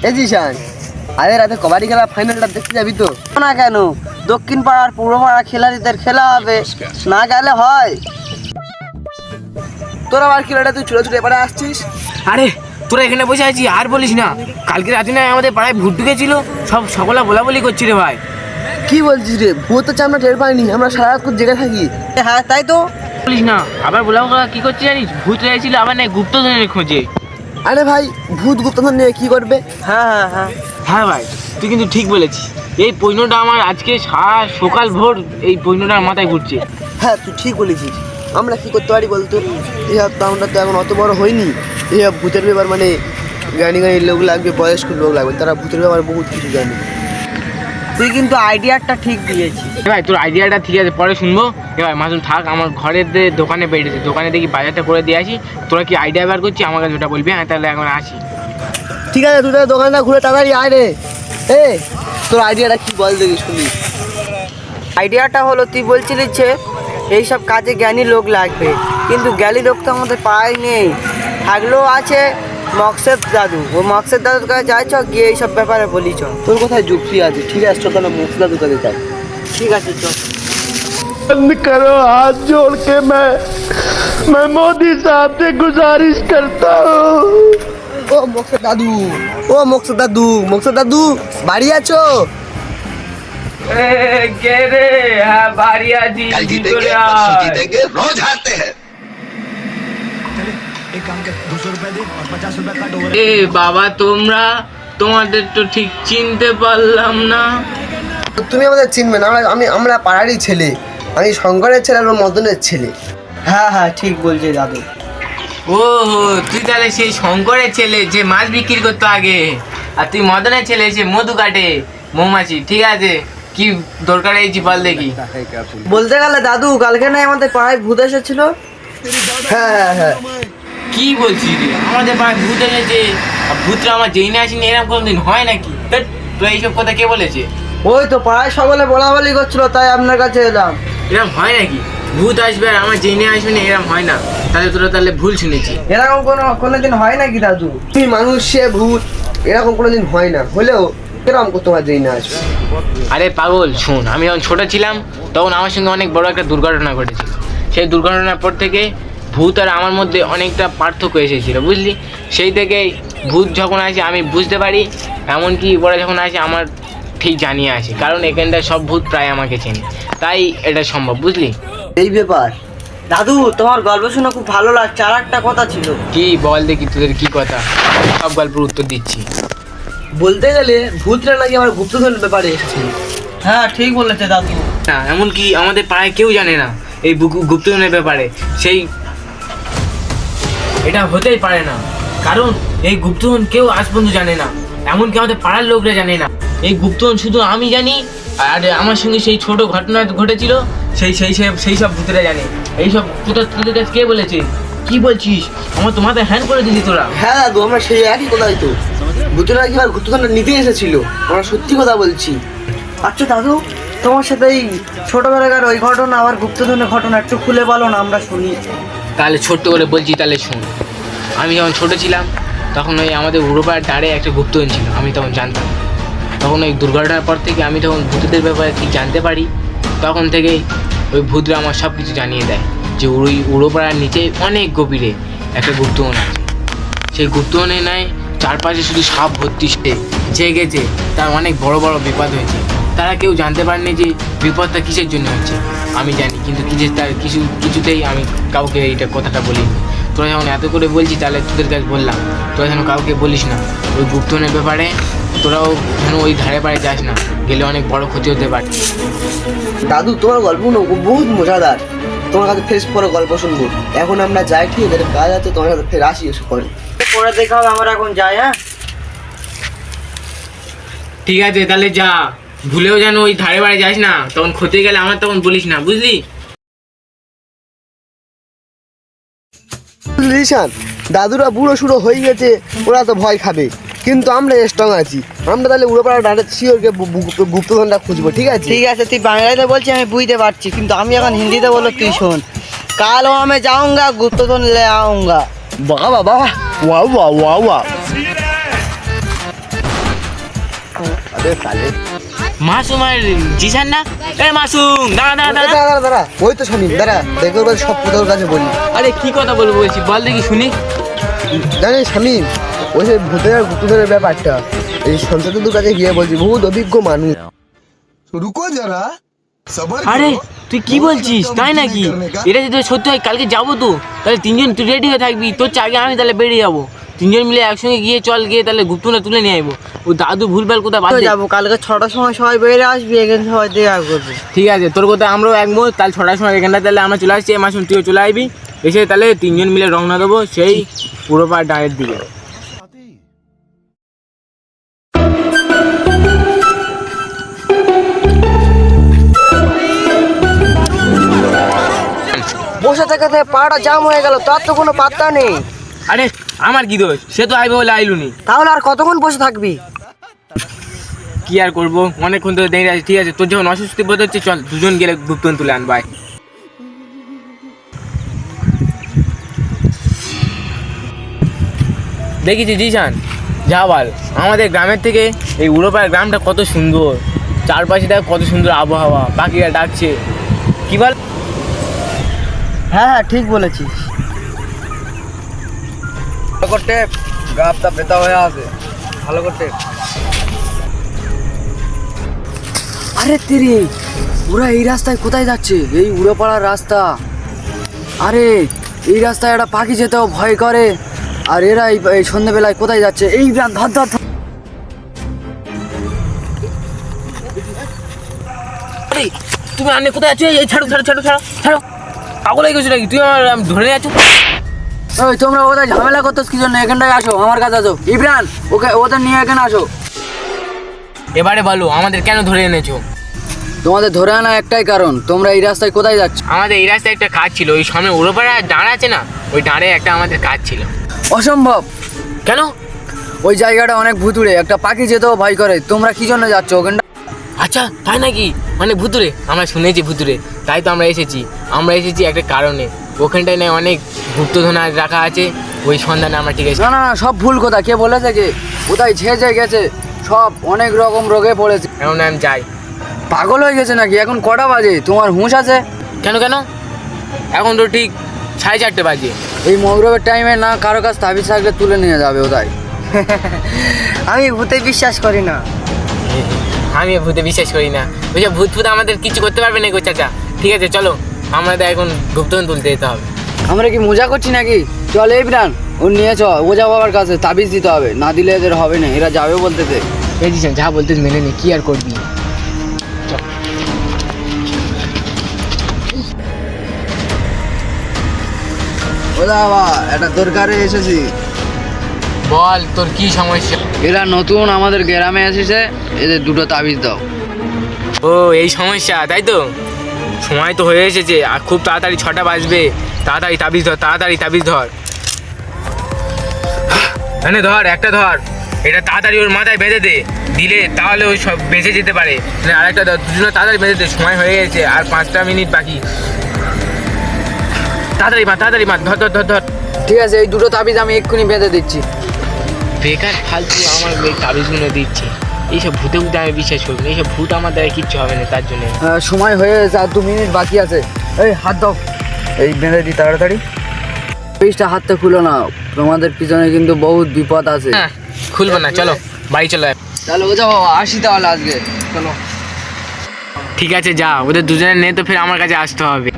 এই জিশান, আরে রাতে কবাডি খেলা ফাইনালটা দেখতে যাবি তো? না কেন, দক্ষিণ পাড়ার পূর্ব পাড়ার খেলাড়িদের খেলা হবে, না গেলে হয়? তোর আবার কি তুই ছুটে ছুটে এবারে আসছিস? আরে তোরা এখানে বসে আছিস আর বলিস না, কালকে রাতে না আমাদের পাড়ায় ভূত ঢুকেছিল, সব সকলা বলাবলি করছি রে ভাই। কি বলছিস রে? ভূত তো আমরা টের পাইনি, আমরা সারা রাত জেগে থাকি। হ্যাঁ তাই তো। বলিস না, আবার বলাবলা কি করছে জানিস, ভূত হয়েছিল আবার না গুপ্তধনের খোঁজে। আরে ভাই, ভূত গুপ্তধন নিয়ে কি করবে? হ্যাঁ ভাই, তুই কিন্তু ঠিক বলেছিস। এই পৈনটা আমার আজকে সারা সকাল ভোর এই পৈনটার মাথায় ঘুরছে। হ্যাঁ তুই ঠিক বলেছিস। আমরা কি করতে পারি বলতো? এইসব টাউনটা তো এখন অত বড় হয়নি। এইসব ভূতের ব্যাপার মানে জ্ঞানী জ্ঞানী লোক লাগবে, বয়স্ক লোক লাগবে, তারা ভূতের ব্যাপার বহুত কিছু জানে। তুই কিন্তু আইডিয়াটা ঠিক দিয়েছিস। ভাই তোর আইডিয়াটা ঠিক আছে, পরে শুনবো। এবার মাসুম থাক, আমার ঘরের দোকানে বেরিয়েছে, দোকানে দেখি বাজারটা করে দিয়ে আসি। তোরা কি আইডিয়া বার করছিস আমার কাছে ওটা বলবি? হ্যাঁ তাহলে এখন আসি। ঠিক আছে, তুই তাহলে দোকানটা ঘুরে তাড়াতাড়ি আয় রে। এ তোর আইডিয়াটা কি বল দেখি শুনি। আইডিয়াটা হলো, তুই বলছিলি যে এইসব কাজে জ্ঞানী লোক লাগবে, কিন্তু জ্ঞানী লোক তো আমাদের পাড়ায় নেই। থাকলেও আছে মকসেদ দাদু, ও মকসেদ দাদুর কাছে যাই চ, গিয়ে এইসব ব্যাপারে বলি চ। তোর কোথায় যুক্তি আছে? ঠিক আছে, চল তাহলে মুখলা দোকানে যাই। ঠিক আছে চল। बंद करो हाथ जोड़ के मैं मोदी साहब से गुजारिश करता हूँ। ও মকসেদ দাদু, ও মকসেদ দাদু, মকসেদ দাদু বাড়ি আছো? কে রে? হ্যাঁ বাড়ি আছি, চলে আয়। रोज हारते हैं। এ বাবা, তোমরা তোমাদের তো ঠিক চিনতে পারলাম না। তুমি আমাদের চিনবে না? আমরা পাড়ারই ছেলে। আমি শঙ্করের ছেলে আর ওর মদনের ছেলে। হ্যাঁ ঠিক বলছে দাদু। ও তুই তাহলে সেই শঙ্করের ছেলে যে মাছ বিক্রি করতো আগে, আর তুই মদনের ছেলে সে মধু কাটে, মৌমাছি। ঠিক আছে, কি দরকার এই বল দেখি। বলতে গেলে দাদু, কালকে না আমাদের পাড়ায় ভূত এসেছিল। হ্যাঁ। কি বলছিস রে? আমাদের পাড়ায় ভূত এসেছে? আর ভূতরা আমার যেই না আসেনি, এরকম কোনোদিন হয় নাকি? তো এইসব কথা কে বলেছে? ওই তো পাড়ায় সকলে বলাবলি করছিল, তাই আপনার কাছে এলাম। এরকম হয় নাকি? ভূত আসবে আর আমার যেই না আসবে না, এরকম হয় না। তাহলে তোরা তাহলে ভুল শুনেছি। এরকম কোনোদিন হয় নাকি দাদু? তুমি মানুষ, সে ভূত, এরকম কোনোদিন হয় না। হলেও এরকম তোমার যেই না আসবে। আরে পাগল শোন, আমি যখন ছোটো ছিলাম তখন আমার সঙ্গে অনেক বড় একটা দুর্ঘটনা ঘটেছিল। সেই দুর্ঘটনার পর থেকে ভূত আর আমার মধ্যে অনেকটা পার্থক্য এসেছিলো, বুঝলি? সেই থেকেই ভূত যখন আসে আমি বুঝতে পারি, এমনকি ওরা যখন আসে আমার ঠিক জানিয়ে আসে, কারণ এখানটায় সব ভূত প্রায় আমাকে চেনে, তাই এটা সম্ভব, বুঝলি? এই ব্যাপার। দাদু, তোমার গল্প শুনে খুব ভালো লাগছে। আর একটা কথা ছিল। কি বল দেখি, তোদের কি কথা? সব গল্পের উত্তর দিচ্ছি। বলতে গেলে ভূতরা নাকি আমার গুপ্তধনের ব্যাপারে এসেছে। হ্যাঁ ঠিক বলেছে দাদু। না, এমনকি আমাদের পাড়ায় কেউ জানে না এই গুপ্তধনের ব্যাপারে। সেই এটা হতেই পারে না, কারণ এই গুপ্তধন কেউ আজ পর্যন্ত জানে না, এমনকি আমাদের পাড়ার লোকরা জানে না। এই গুপ্তধন শুধু আমি জানি, আর আমার সঙ্গে সেই ছোট ঘটনা ঘটেছিল সেই সব ভূতেরা জানে। এইসব তোদের কাছে কে বলেছে? কি বলছিস? আমার তো মাথায় হ্যান্ড করে দিলি তোরা। হ্যাঁ দাদু, আমরা সেই একই কথাই তো। ভূতরা কি আমার গুপ্তধনটা নিতে এসেছিল, আমরা সত্যি কথা বলছি। আচ্ছা দাদু, তোমার সাথে এই ছোটবেলাকার ওই ঘটনা, আবার গুপ্তধনের ঘটনা একটু খুলে বলো না, আমরা শুনি। তাহলে ছোট্ট করে বলছি, তাহলে শোন। আমি যখন ছোটো ছিলাম তখন ওই আমাদের উড়োপাড়ার ধারে একটা গুপ্তধন ছিল, আমি তখন জানতাম। তখন ওই দুর্ঘটনার পর থেকে আমি তখন ভূতদের ব্যাপারে ঠিক জানতে পারি। তখন থেকেই ওই ভূতরা আমার সব কিছু জানিয়ে দেয় যে ওই উড়োপাড়ার নিচে অনেক গভীরে একটা গুপ্তধন আছে। সেই গুপ্তধনে নাই চারপাশে শুধু সাপ ভর্তি, সে জেগেছে, তার অনেক বড় বড় বিপদ হয়েছে। তারা কেউ জানতে পারেনি যে বিপদটা কিসের জন্য হচ্ছে। আমি জানি, কিন্তু তার কিছুতেই আমি কাউকে এইটা কথাটা বলিনি। তোরা যখন এত করে বলছি, তাহলে তোদের কাছে বললাম, তোরা যেন কাউকে বলিস না ওই গুপ্তধনের ব্যাপারে। তোরাও যেন ওই ধারে পাড়ে যাস না, গেলে অনেক বড় ক্ষতি হতে পারে। দাদু, তোমার গল্পগুলো বহুত মজাদার। তোমার কাছে ফের পরে গল্প শুনবো। এখন আমরা যাই, ঠিক এদের কাজ আছে, তোমার কাছে ফের আসি এসে পরে। পরে দেখা হবে, আমরা এখন যাই। হ্যাঁ ঠিক আছে, তাহলে যা। ভুলেও যেন ওই ধারে বাড়ে যাস না, তখন ক্ষতি গেলে আমার তখন বলিস না, বুঝলি? লিশান, দাদুরা বুড়ো সুড়ো হয়ে গেছে, ওরা তো ভয় খাবে, কিন্তু আমরা স্ট্রং আছি। আমরা তাহলে উড়োপাড়া ডাটা শিওরকে গুপ্তধনটা খুঁজবো, ঠিক আছে? ঠিক আছে, তুই বাংলাতে বলছি আমি বুঝতে পারছি, কিন্তু আমি এখন হিন্দিতে বললো, তুই শোন। কাল আমি যাऊंगा, গুপ্তধন ले आऊंगा। বাবা বাবা, ওয়া ওয়া ওয়া ওয়া। মাসুম আর জিসান না? এ মাসুম, দাঁড়া দাঁড়া দাঁড়া। দাঁড়া দাঁড়া, ওই তো শামিম, দাঁড়া দেখো সব তোর কাছে বলি। আরে কি কথা বলবো বলছি, বল দেখি শুনি। জানিস শামিম, ওই যে ভূতের আর গুপ্তধনের ব্যাপারটা এই সঞ্চয়দুর কাছে গিয়ে বলছি, বহুত অভিজ্ঞ মানুষ। रुको जरा सबर আরে তুই কি বলছিস, তাই নাকি? এটা যদি সত্যি হয় কালকে যাবো তো, তাহলে তিনজন তুই রেডি হয়ে থাকবি, তোর আগে আমি তাহলে বেরিয়ে যাবো। তিনজন মিলে একসঙ্গে গিয়ে চল, গিয়ে তাহলে গুপ্তটা তুলে নিয়ে আসবো। ও দাদু ভুলভাল কোথায় বাদ দে। যাবো কালকে 6টার সময় সবাই বেরিয়ে আসবি, এখানে সবাই দেখা করবো। ঠিক আছে, তোর কথা আমরাও একমত। তাহলে 6টার সময় এখানটা তাহলে আমরা চলে আসছি। মাসুম তুইও চলে আসবি, এসে তাহলে তিনজন মিলে রওনা দেবো সেই পুরো পাড় ডায়ের দিকে। বসে থেকে পাড়া জাম হয়ে গেল, তার তো কোনো পাত্তা নেই। আরে আমার কি দোষ, সে তো আইবে বলে আইলুনি। তাহলে আর কতক্ষণ বসে থাকবি? কি আর করবো, অনেকক্ষণ তো দেখে আছি। ঠিক আছে, তোর যখন অসুস্থ বোধ হচ্ছে, চল দুজন গেলে গুপ্তন তুলে আনবাই। দেখেছি জিসান, যা বল, আমাদের গ্রামের থেকে এই উড়োপাড়ার গ্রামটা কত সুন্দর। চারপাশে দেখ কত সুন্দর আবহাওয়া, পাখিরা ডাকছে। কি বল? হ্যাঁ হ্যাঁ ঠিক বলেছিস। ভালো করতে গাপটা পেতা হয়ে আছে, ভালো করতে। আরে তেরে, ওরা এই রাস্তায় কোথায় যাচ্ছে? এই উড়োপাড়ার রাস্তা। আরে এই রাস্তায় একটা পাখি যেতেও ভয় করে, আর এরা এই সন্ধ্যেবেলায় কোথায় যাচ্ছে? এই ধর ধর ধর। আরে তুমি আনে কোথায় আছো? এই ছাড়ো ছাড়ো ছাড়ো ছাড়ো ছাড়ো, পাগল হয়ে গেছো নাকি তুই? আমার ধরে নিয়ে আছো। ওই তোমরা ওদের ঝামেলা করতেছ কি জন্য? এখানটায় আসো, আমার কাছে আসো। ইমরান, ওকে ওদের নিয়ে এখানে আসো। এবারে বলো, আমাদের কেন ধরে এনেছো? তোমাদের ধরে আনা একটাই কারণ, তোমরা এই রাস্তায় কোথায় যাচ্ছ? আমাদের এই রাস্তায় একটা কাজ ছিল, ওই সামনে উড়োপাড়া দাঁড় আছে না, ওই দাঁড়ে একটা আমাদের কাজ ছিল। অসম্ভব। কেন? ওই জায়গাটা অনেক ভুতুড়ে, একটা পাখি যেতেও ভয় করে। তোমরা কি জন্য যাচ্ছ ওখানটা? আচ্ছা তাই নাকি? মানে ভুতুরে? আমরা শুনেছি ভুতুরে, তাই তো আমরা এসেছি। আমরা এসেছি একটা কারণে, ওখানটায় নয় অনেক গুপ্তধন রাখা আছে, ওই সন্ধানে আমরা ঠিক আছে। না না না, সব ভুল কথা। কে বলেছে? কে কোথায় ছেঁচে গেছে? সব অনেক রকম রোগে পড়েছে। এখন আমি যাই। পাগল হয়ে গেছে নাকি? এখন কটা বাজে? তোমার হুঁশ আছে? কেন কেন? এখন তো ঠিক 4:30 বাজে। এই মগরবের টাইমে না কারো কাছ তাবিজ থাকলে তুলে নিয়ে যাবে ওটাই। আমি ভূতে বিশ্বাস করি না। আমি ভূতে বিশ্বাস করি না। ওই যে ভূত ফুত আমাদের কিছু করতে পারবে না গো চাচা। ঠিক আছে চলো, আমাদের এখন গুপ্তধন তুলতে যেতে হবে। আমরা কি মজা করছি নাকি? চল এই প্রাণ, ও নিয়ে চ ওজা বাবার কাছে, তাবিজ দিতে হবে। না দিলে এদের হবে না, এরা যাবে বলতেছে। বুঝেছেন, যা বলতে মেনে নে, কি আর করবি। ওজা বাবা, একটা দরকারে এসেছি। বল তোর কি সমস্যা? এরা নতুন আমাদের গ্রামে এসেছে, এদের দুটো তাবিজ দাও। ও এই সমস্যা, তাই তো? সময় তো হয়ে এসেছে, আর খুব তাড়াতাড়ি 6টা বাজবে। তাড়াতাড়ি তাবিজ ধর, তাড়াতাড়ি তাবিজ ধর। মানে ধর, একটা ধর, এটা তাড়াতাড়ি ওর মাথায় বেঁধে দে, দিলে তাহলে ওই সব বেঁচে যেতে পারে। মানে আরেকটা ধর, দুজনে তাড়াতাড়ি বেঁধে দে, সময় হয়ে গেছে, আর 5টা মিনিট বাকি। তাড়াতাড়ি মা, তাড়াতাড়ি মা, ধর ধর ধর ধর। ঠিক আছে, এই দুটো তাবিজ আমি এক্ষুনি বেঁধে দিচ্ছি। বেকার ফালতু আমার এই তাবিজগুলো দিচ্ছে। এইসব ভূতে ভূতে আমি বিশ্বাস করি না, এইসব ভূত আমার দ্বারা কিচ্ছু হবে না, তার জন্য। সময় হয়ে গেছে, আর 2 মিনিট বাকি আছে। এই হাত দাও, এই বেঁধে দিই তাড়াতাড়ি। তাবিজটা হাতটা খুলো না, তোমাদের পিছনে কিন্তু বহুত বিপদ আছে। হ্যাঁ খুলবো না, চলো বাড়ি চলো। তাহলে ওজা বাবা আসি তাহলে আজকে, চলো। ঠিক আছে যা, ওদের দুজনের নিয়ে তো ফের আমার কাছে আসতে হবে।